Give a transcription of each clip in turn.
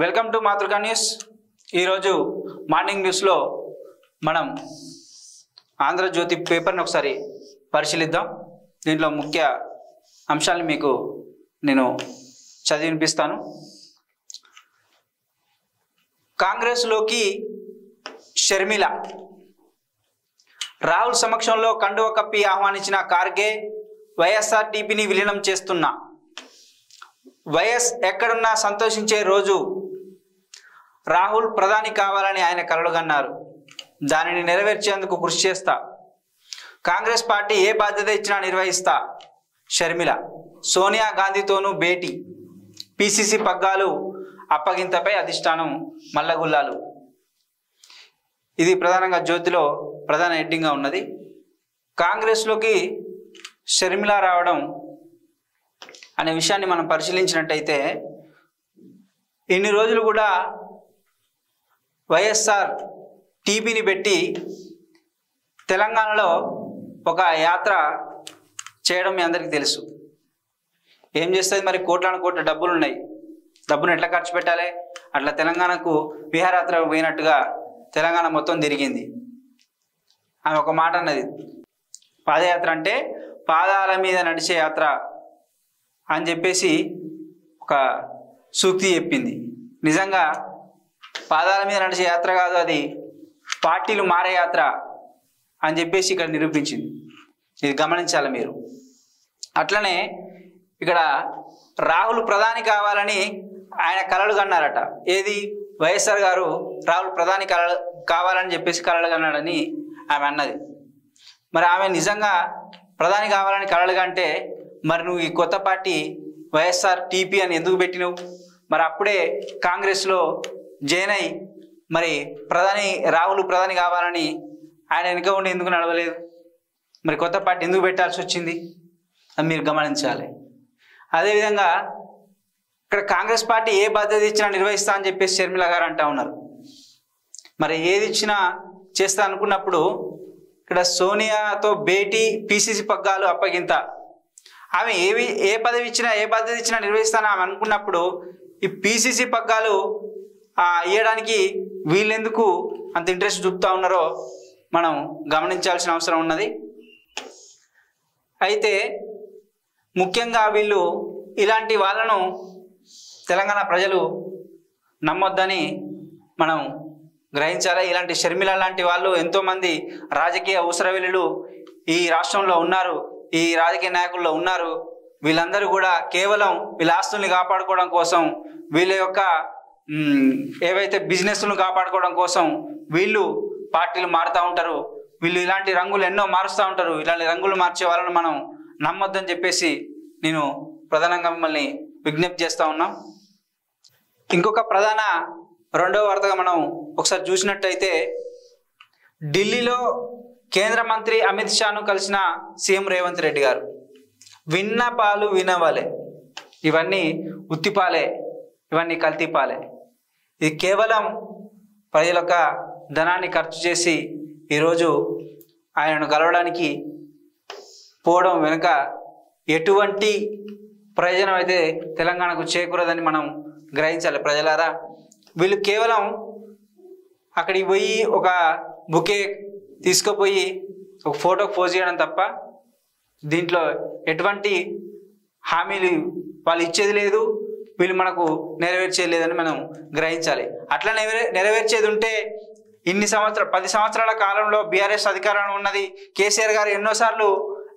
Welcome to Matruka news. ఈరోజు morning న్యూస్లో మనం ఆంధ్రజ్యోతి పేపర్ని ఒకసారి పరిశీలిద్దాం. దీంట్లో ముఖ్య అంశాలను మీకు నేను చదివి వినిపిస్తాను. కాంగ్రెస్లోకి షర్మిల, రాహుల్ సమక్షంలో కండువ కప్పి ఆహ్వానించిన ఖార్గే, వైఎస్ఆర్టీపీని విలీనం చేస్తున్నా, వైఎస్ ఎక్కడున్నా సంతోషించే రోజు, రాహుల్ ప్రధాని కావాలని ఆయన కలలుగన్నారు, దానిని నెరవేర్చేందుకు కృషి చేస్తా, కాంగ్రెస్ పార్టీ ఏ బాధ్యత ఇచ్చినా నిర్వహిస్తా, షర్మిల. సోనియా గాంధీతోనూ భేటీ, పిసిసి పగ్గాలు అప్పగింతపై అధిష్టానం మల్లగుల్లాలు. ఇది ప్రధానంగా జ్యోతిలో ప్రధాన హెడ్డింగ్గా ఉన్నది. కాంగ్రెస్లోకి షర్మిల రావడం అనే విషయాన్ని మనం పరిశీలించినట్టయితే, ఇన్ని రోజులు కూడా వైఎస్ఆర్ టీపీని పెట్టి తెలంగాణలో ఒక యాత్ర చేయడం మీ అందరికీ తెలుసు. ఏం చేస్తుంది మరి? కోట్ల డబ్బులు ఉన్నాయి, డబ్బును ఎట్లా ఖర్చు పెట్టాలి? అట్లా తెలంగాణకు విహారయాత్ర పోయినట్టుగా తెలంగాణ మొత్తం తిరిగింది. ఆమె ఒక మాట అన్నది, పాదయాత్ర అంటే పాదాల మీద నడిచే యాత్ర అని చెప్పేసి ఒక సూక్తి చెప్పింది. నిజంగా పాదాల మీద నడిచే యాత్ర కాదు, అది పార్టీలు మారే యాత్ర అని చెప్పేసి ఇక్కడ నిరూపించింది. ఇది గమనించాలి మీరు. అట్లనే ఇక్కడ రాహుల్ ప్రధాని కావాలని ఆయన కలలు కన్నారట. ఏది? వైఎస్ఆర్ గారు రాహుల్ ప్రధాని కావాలని చెప్పేసి కలలు కన్నాడని ఆమె అన్నది. మరి ఆమె నిజంగా ప్రధాని కావాలని కలలు కంటే మరి నువ్వు ఈ కొత్త పార్టీ వైఎస్ఆర్ టీపీ అని ఎందుకు పెట్టినవు? మరి అప్పుడే కాంగ్రెస్లో జాయిన్ అయి మరి రాహుల్ ప్రధాని కావాలని ఆయన వెనుక ఉండి ఎందుకు నడవలేదు? మరి కొత్త పార్టీ ఎందుకు పెట్టాల్సి వచ్చింది? అది మీరు గమనించాలి. అదేవిధంగా ఇక్కడ కాంగ్రెస్ పార్టీ ఏ బాధ్యత ఇచ్చినా నిర్వహిస్తా అని చెప్పేసి షర్మిల గారు అంటూ ఉన్నారు. మరి ఏది ఇచ్చినా చేస్తా అనుకున్నప్పుడు ఇక్కడ సోనియాతో భేటీ, పిసిసి పగ్గాలు అప్పగింత, ఆమె ఏ పదవి ఇచ్చినా ఏ బాధ్యత ఇచ్చినా నిర్వహిస్తానని ఆమె అనుకున్నప్పుడు ఈ పిసిసి పగ్గాలు ఇవ్వడానికి వీళ్ళెందుకు అంత ఇంట్రెస్ట్ చూపుతా ఉన్నారో మనం గమనించాల్సిన అవసరం ఉన్నది. అయితే ముఖ్యంగా వీళ్ళు ఇలాంటి వాళ్ళను తెలంగాణ ప్రజలు నమ్మొద్దని మనం గ్రహించాలి. ఇలాంటి షర్మిల లాంటి వాళ్ళు ఎంతోమంది రాజకీయ ఊసరవెల్లులు ఈ రాష్ట్రంలో ఉన్నారు, ఈ రాజకీయ నాయకుల్లో ఉన్నారు. వీళ్ళందరూ కూడా కేవలం వీళ్ళ ఆస్తుల్ని కాపాడుకోవడం కోసం, వీళ్ళ యొక్క ఏవైతే బిజినెస్లను కాపాడుకోవడం కోసం వీళ్ళు పార్టీలు మారుతూ ఉంటారు. వీళ్ళు ఇలాంటి రంగులు ఎన్నో మారుస్తూ ఉంటారు. ఇలాంటి రంగులు మార్చే వాళ్ళను మనం నమ్మొద్దని చెప్పేసి నేను ప్రధానంగా మిమ్మల్ని విజ్ఞప్తి చేస్తూ ఉన్నాం. ఇంకొక ప్రధాన రెండవ వార్తగా మనం ఒకసారి చూసినట్టయితే, ఢిల్లీలో కేంద్ర మంత్రి అమిత్ షాను కలిసిన సీఎం రేవంత్ రెడ్డి గారు. విన్నపాలు వినవాలే, ఇవన్నీ ఉత్తిపాలే, ఇవన్నీ కల్తీపాలే. ఇది కేవలం ప్రజల యొక్క ధనాన్ని ఖర్చు చేసి ఈరోజు ఆయనను కలవడానికి పోవడం వెనుక ఎటువంటి ప్రయోజనం అయితే తెలంగాణకు చేకూరదని మనం గ్రహించాలి. ప్రజలారా, వీళ్ళు కేవలం అక్కడికి పోయి ఒక బుకే తీసుకుపోయి ఒక ఫోటోకి పోజ్ చేయడం తప్ప దీంట్లో ఎటువంటి హామీలు వాళ్ళు ఇచ్చేది లేదు, వీళ్ళు మనకు నెరవేర్చేది లేదని మనం గ్రహించాలి. అట్లా నెరవేర్చేది ఉంటే 10 సంవత్సరాల కాలంలో బీఆర్ఎస్ అధికారంలో ఉన్నది. కేసీఆర్ గారు ఎన్నోసార్లు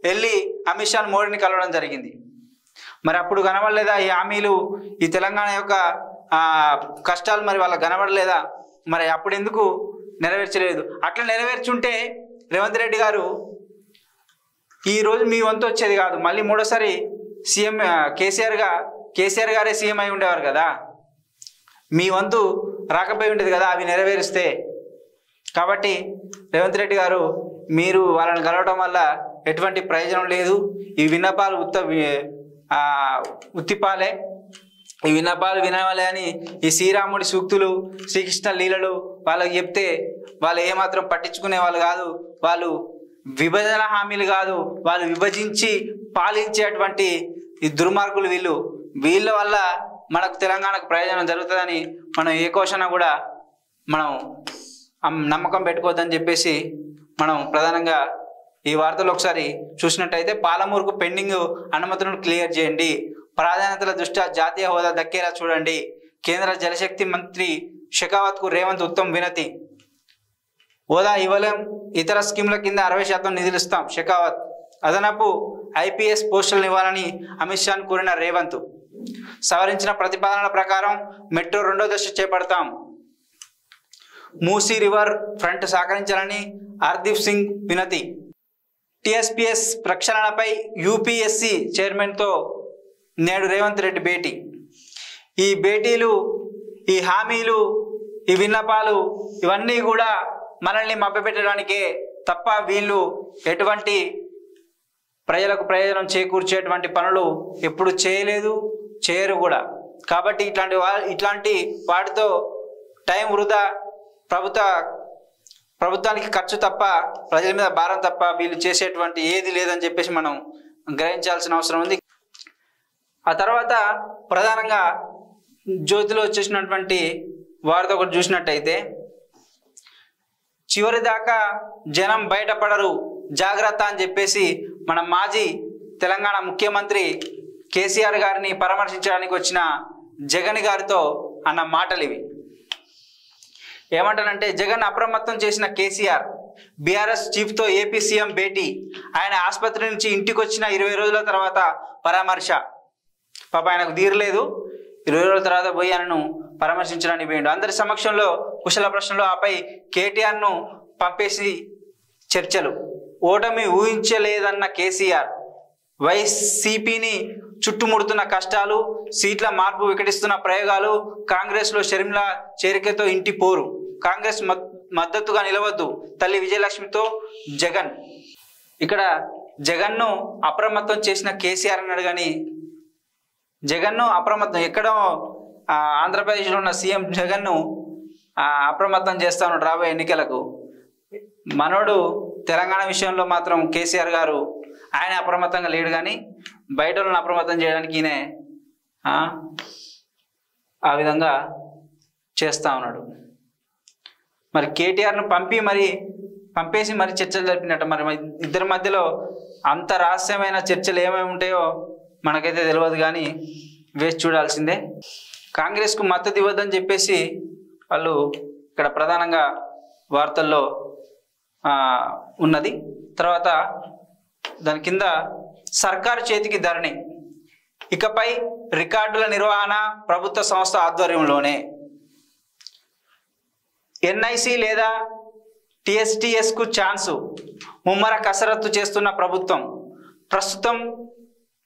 వెళ్ళి అమిత్ షా మోడీని కలవడం జరిగింది. మరి అప్పుడు కనబడలేదా ఈ హామీలు? ఈ తెలంగాణ యొక్క కష్టాలు మరి వాళ్ళకి కనబడలేదా? మరి అప్పుడు ఎందుకు నెరవేర్చలేదు? అట్లా నెరవేర్చుంటే రేవంత్ రెడ్డి గారు ఈరోజు మీ వంతు వచ్చేది కాదు. మళ్ళీ మూడోసారి సీఎం కేసీఆర్ గారే సీఎం అయి ఉండేవారు కదా, మీ వంతు రాకపోయి ఉండేది కదా అవి నెరవేరిస్తే. కాబట్టి రేవంత్ రెడ్డి గారు మీరు వాళ్ళని కలవడం వల్ల ఎటువంటి ప్రయోజనం లేదు. ఈ విన్నపాలు ఉత్తిపాలే, ఈ విన్నపాలు వినవాలే అని ఈ శ్రీరాముడి సూక్తులు, శ్రీకృష్ణ లీలలు వాళ్ళకి చెప్తే వాళ్ళు ఏమాత్రం పట్టించుకునే వాళ్ళు కాదు. వాళ్ళు విభజన హామీలు కాదు, వాళ్ళు విభజించి పాలించేటువంటి ఈ దుర్మార్గులు వీళ్ళ వల్ల మనకు తెలంగాణకు ప్రయోజనం జరుగుతుందని మనం ఏ క్వశ్చన్ కూడా మనం నమ్మకం పెట్టుకోవద్దని చెప్పేసి మనం ప్రధానంగా ఈ వార్తలు ఒకసారి చూసినట్టయితే పాలమూరుకు పెండింగ్ అనుమతులను క్లియర్ చేయండి, ప్రాధాన్యతల దృష్ట్యా జాతీయ హోదా దక్కేలా చూడండి, కేంద్ర జలశక్తి మంత్రి షెకావత్కు రేవంత్ ఉత్తమ్ వినతి, హోదా ఇవ్వలేం, ఇతర స్కీముల కింద 60% నిధులు ఇస్తాం షెకావత్, అదనపు ఐపీఎస్ పోస్టులను ఇవ్వాలని అమిత్ షాను కోరిన రేవంత్, సవరించిన ప్రతిపాదనల ప్రకారం మెట్రో 2వ దశ చేపడతాం, మూసీ రివర్ ఫ్రంట్ సహకరించాలని హర్దీప్ సింగ్ వినతి, టీఎస్పీఎస్ ప్రక్షాళనపై యూపీఎస్సీ చైర్మన్తో నేడు రేవంత్ రెడ్డి భేటీ. ఈ భేటీలు, ఈ హామీలు, ఈ విన్నపాలు ఇవన్నీ కూడా మనల్ని మభ్యపెట్టడానికే తప్ప వీళ్ళు ఎటువంటి ప్రజలకు ప్రయోజనం చేకూర్చేటువంటి పనులు ఎప్పుడు చేయలేదు, చేయరు కూడా. కాబట్టి ఇట్లాంటి వాటితో టైం వృధా, ప్రభుత్వానికి ఖర్చు తప్ప, ప్రజల మీద భారం తప్ప వీళ్ళు చేసేటువంటి ఏది లేదని చెప్పేసి మనం గ్రహించాల్సిన అవసరం ఉంది. ఆ తర్వాత ప్రధానంగా జ్యోతిలో వచ్చేసినటువంటి వార్త ఒకటి చూసినట్టయితే, చివరి దాకా జనం బయటపడరు జాగ్రత్త అని చెప్పేసి మన మాజీ తెలంగాణ ముఖ్యమంత్రి కేసీఆర్ గారిని పరామర్శించడానికి వచ్చిన జగన్ గారితో అన్న మాటలు ఇవి. ఏమంటానంటే, జగన్ అప్రమత్తం చేసిన కేసీఆర్, బీఆర్ఎస్ చీఫ్తో ఏపీ సీఎం భేటీ, ఆయన ఆసుపత్రి నుంచి ఇంటికి వచ్చిన 20 రోజుల తర్వాత పరామర్శ. పాప ఆయనకు తీరలేదు, 20 రోజుల తర్వాత పోయి ఆయనను పరామర్శించడానికి పోయిండు. అందరి సమక్షంలో కుశల ప్రశ్నలు, ఆపై కేటీఆర్ను పంపేసి చర్చలు. ఓటమి ఊహించలేదన్న కేసీఆర్, వైసీపీని చుట్టుముడుతున్న కష్టాలు, సీట్ల మార్పు వికటిస్తున్న ప్రయోగాలు, కాంగ్రెస్లో షర్మిల చేరికతో ఇంటి పోరు, కాంగ్రెస్ మద్దతుగా నిలవద్దు, తల్లి విజయలక్ష్మితో జగన్. ఇక్కడ జగన్ను అప్రమత్తం చేసిన కేసీఆర్ అన్నాడు, కానీ జగన్ను అప్రమత్తం ఎక్కడో ఆంధ్రప్రదేశ్లో ఉన్న సీఎం జగన్ను అప్రమత్తం చేస్తా ఉన్నాడు రాబోయే ఎన్నికలకు. మనోడు తెలంగాణ విషయంలో మాత్రం కేసీఆర్ గారు ఆయన అప్రమత్తంగా లేడు, కానీ బయట వాళ్ళని అప్రమత్తం చేయడానికి ఈయన ఆ విధంగా చేస్తూ ఉన్నాడు. మరి కేటీఆర్ను పంపేసి మరి చర్చలు జరిపినట్టు. మరి ఇద్దరి మధ్యలో అంత రహస్యమైన చర్చలు ఏమేమి ఉంటాయో మనకైతే తెలియదు, కానీ వేసి చూడాల్సిందే. కాంగ్రెస్కు మద్దతు ఇవ్వద్దని చెప్పేసి వాళ్ళు ఇక్కడ ప్రధానంగా వార్తల్లో ఉన్నది. తర్వాత దాని కింద సర్కారు చేతికి ధరణి, ఇకపై రికార్డుల నిర్వహణ ప్రభుత్వ సంస్థ ఆధ్వర్యంలోనే, ఎన్ఐసి లేదా టిఎస్టిఎస్కు ఛాన్సు, ముమ్మర కసరత్తు చేస్తున్న ప్రభుత్వం. ప్రస్తుతం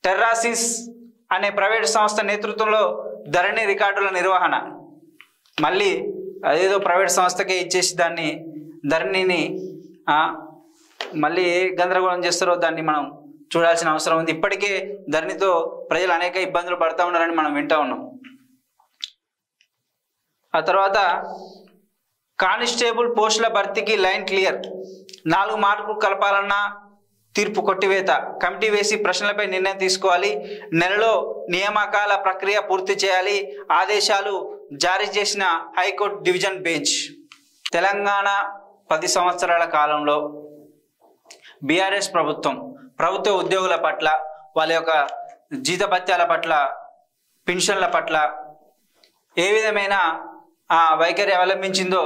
టెర్రాసిస్ అనే ప్రైవేట్ సంస్థ నేతృత్వంలో ధరణి రికార్డుల నిర్వహణ. మళ్ళీ అదేదో ప్రైవేట్ సంస్థకే ఇచ్చేసి దాన్ని ధరణిని మళ్ళీ ఏ గందరగోళం చేస్తారో దాన్ని మనం చూడాల్సిన అవసరం ఉంది. ఇప్పటికే ధరణితో ప్రజలు అనేక ఇబ్బందులు పడతా ఉన్నారని మనం వింటా ఉన్నాం. ఆ తర్వాత కానిస్టేబుల్ పోస్టుల భర్తీకి లైన్ క్లియర్, 4 మార్కులు కలపాలన్న తీర్పు కొట్టివేత, కమిటీ వేసి ప్రశ్నలపై నిర్ణయం తీసుకోవాలి, నెలలో నియామకాల ప్రక్రియ పూర్తి చేయాలి, ఆదేశాలు జారీ చేసిన హైకోర్టు డివిజన్ బెంచ్. తెలంగాణ 10 సంవత్సరాల కాలంలో బీఆర్ఎస్ ప్రభుత్వ ఉద్యోగుల పట్ల, వాళ్ళ యొక్క జీతభత్యాల పట్ల, పెన్షన్ల పట్ల ఏ విధమైన వైఖరి అవలంబించిందో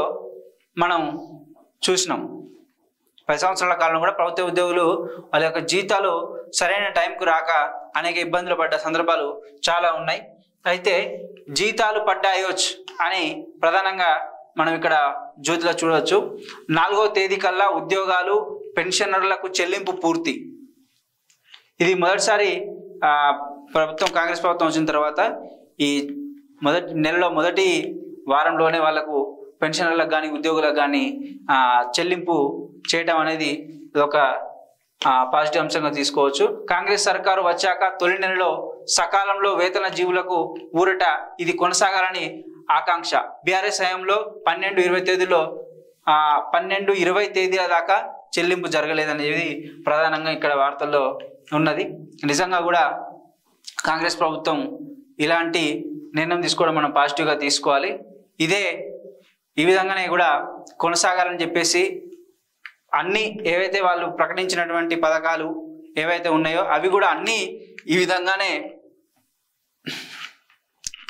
మనం చూసినాం. 10 సంవత్సరాల కాలంలో కూడా ప్రభుత్వ ఉద్యోగులు వాళ్ళ యొక్క జీతాలు సరైన టైంకు రాక అనేక ఇబ్బందులు పడ్డ సందర్భాలు చాలా ఉన్నాయి. అయితే జీతాలు పడ్డాయోచ్ అని ప్రధానంగా మనం ఇక్కడ జ్యోతిలో చూడవచ్చు. 4వ తేదీ కల్లా ఉద్యోగాలు, పెన్షనర్లకు చెల్లింపు పూర్తి. ఇది మొదటిసారి కాంగ్రెస్ ప్రభుత్వం వచ్చిన తర్వాత ఈ నెలలో మొదటి వారంలోనే వాళ్లకు పెన్షనర్లకు కానీ ఉద్యోగులకు కానీ చెల్లింపు చేయటం అనేది ఒక పాజిటివ్ అంశంగా తీసుకోవచ్చు. కాంగ్రెస్ సర్కారు వచ్చాక తొలి నెలలో సకాలంలో వేతన జీవులకు ఊరట, ఇది కొనసాగాలని ఆకాంక్ష. బీఆర్ఎస్ హయాంలో 12-20 తేదీలో 12-20 తేదీల దాకా చెల్లింపు జరగలేదనేది ప్రధానంగా ఇక్కడ వార్తల్లో ఉన్నది. నిజంగా కూడా కాంగ్రెస్ ప్రభుత్వం ఇలాంటి నిర్ణయం తీసుకోవడం మనం పాజిటివ్గా తీసుకోవాలి. ఈ విధంగానే కూడా కొనసాగాలని చెప్పేసి అన్నీ ఏవైతే వాళ్ళు ప్రకటించినటువంటి పథకాలు ఏవైతే ఉన్నాయో అవి కూడా అన్నీ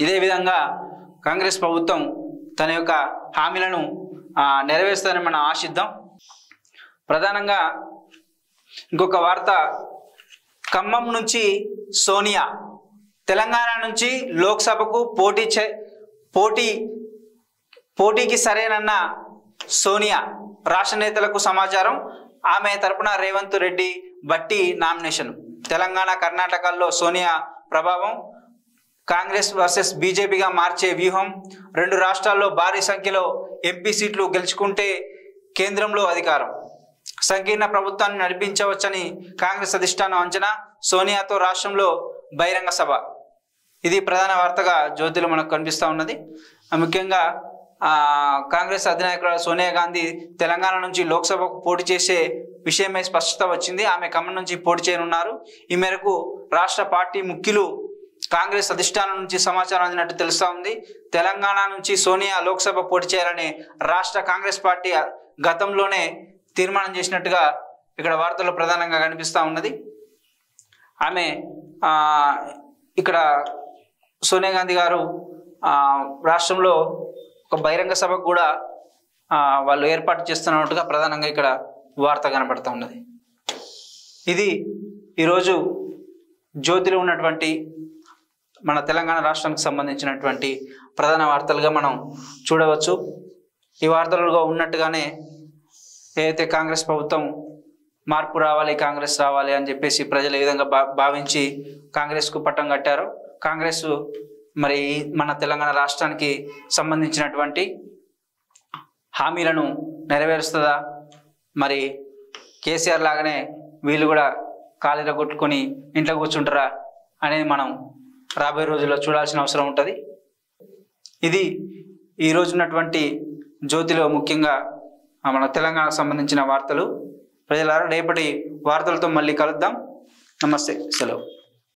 ఇదే విధంగా కాంగ్రెస్ ప్రభుత్వం తన యొక్క హామీలను నెరవేరుస్తుందని మనం ఆశిద్దాం. ప్రధానంగా ఇంకొక వార్త, ఖమ్మం నుంచి సోనియా తెలంగాణ నుంచి లోక్సభకు పోటీకి సరేనన్న సోనియా రాష్ట్ర నేతలకు సమాచారం. ఆమె తరపున రేవంత్ రెడ్డి బట్టి నామినేషన్. తెలంగాణ కర్ణాటకల్లో సోనియా ప్రభావం కాంగ్రెస్ వర్సెస్ బీజేపీగా మార్చే వ్యూహం. 2 రాష్ట్రాల్లో భారీ సంఖ్యలో ఎంపీ సీట్లు గెలుచుకుంటే కేంద్రంలో అధికారం. సంకీర్ణ ప్రభుత్వాన్ని నడిపించవచ్చని కాంగ్రెస్ అధిష్టానం అంచనా. సోనియాతో రాష్ట్రంలో బహిరంగ సభ. ఇది ప్రధాన వార్తగా జ్యోతిలో మనకు కనిపిస్తూ ఉన్నది. ముఖ్యంగా కాంగ్రెస్ అధినాయకురాలు సోనియా గాంధీ తెలంగాణ నుంచి లోక్సభకు పోటీ చేసే విషయమై స్పష్టత వచ్చింది. ఆమె ఖమ్మం నుంచి పోటీ చేయనున్నారు. ఈ మేరకు రాష్ట్ర పార్టీ ముఖ్యులు కాంగ్రెస్ అధిష్టానం నుంచి సమాచారం అందినట్టు తెలుస్తూ ఉంది. తెలంగాణ నుంచి సోనియా లోక్సభ పోటీ చేయాలని రాష్ట్ర కాంగ్రెస్ పార్టీ గతంలోనే తీర్మానం చేసినట్టుగా ఇక్కడ వార్తల్లో ప్రధానంగా కనిపిస్తూ ఉన్నది. ఆమె ఇక్కడ సోనియా గాంధీ గారు రాష్ట్రంలో ఒక బహిరంగ సభకు కూడా వాళ్ళు ఏర్పాటు చేస్తున్నట్టుగా ప్రధానంగా ఇక్కడ వార్త కనబడుతూ ఉన్నది. ఇది ఈరోజు జ్యోతిలో ఉన్నటువంటి మన తెలంగాణ రాష్ట్రానికి సంబంధించినటువంటి ప్రధాన వార్తలుగా మనం చూడవచ్చు. ఈ వార్తలుగా ఉన్నట్టుగానే ఏదైతే కాంగ్రెస్ ప్రభుత్వం మార్పు రావాలి, కాంగ్రెస్ రావాలి అని చెప్పేసి ప్రజలు ఏ విధంగా భావించి కాంగ్రెస్కు పట్టం కట్టారో, కాంగ్రెస్ మరి మన తెలంగాణ రాష్ట్రానికి సంబంధించినటువంటి హామీలను నెరవేరుస్తుందా, మరి కేసీఆర్ లాగానే వీళ్ళు కూడా ఖాళీలో కొట్టుకొని ఇంట్లో కూర్చుంటారా అనేది మనం రాబోయే రోజుల్లో చూడాల్సిన అవసరం ఉంటుంది. ఇది ఈరోజు ఉన్నటువంటి జ్యోతిలో ముఖ్యంగా మన తెలంగాణకు సంబంధించిన వార్తలు. ప్రజలారా రేపటి వార్తలతో మళ్ళీ కలుద్దాం. నమస్తే, సెలవు.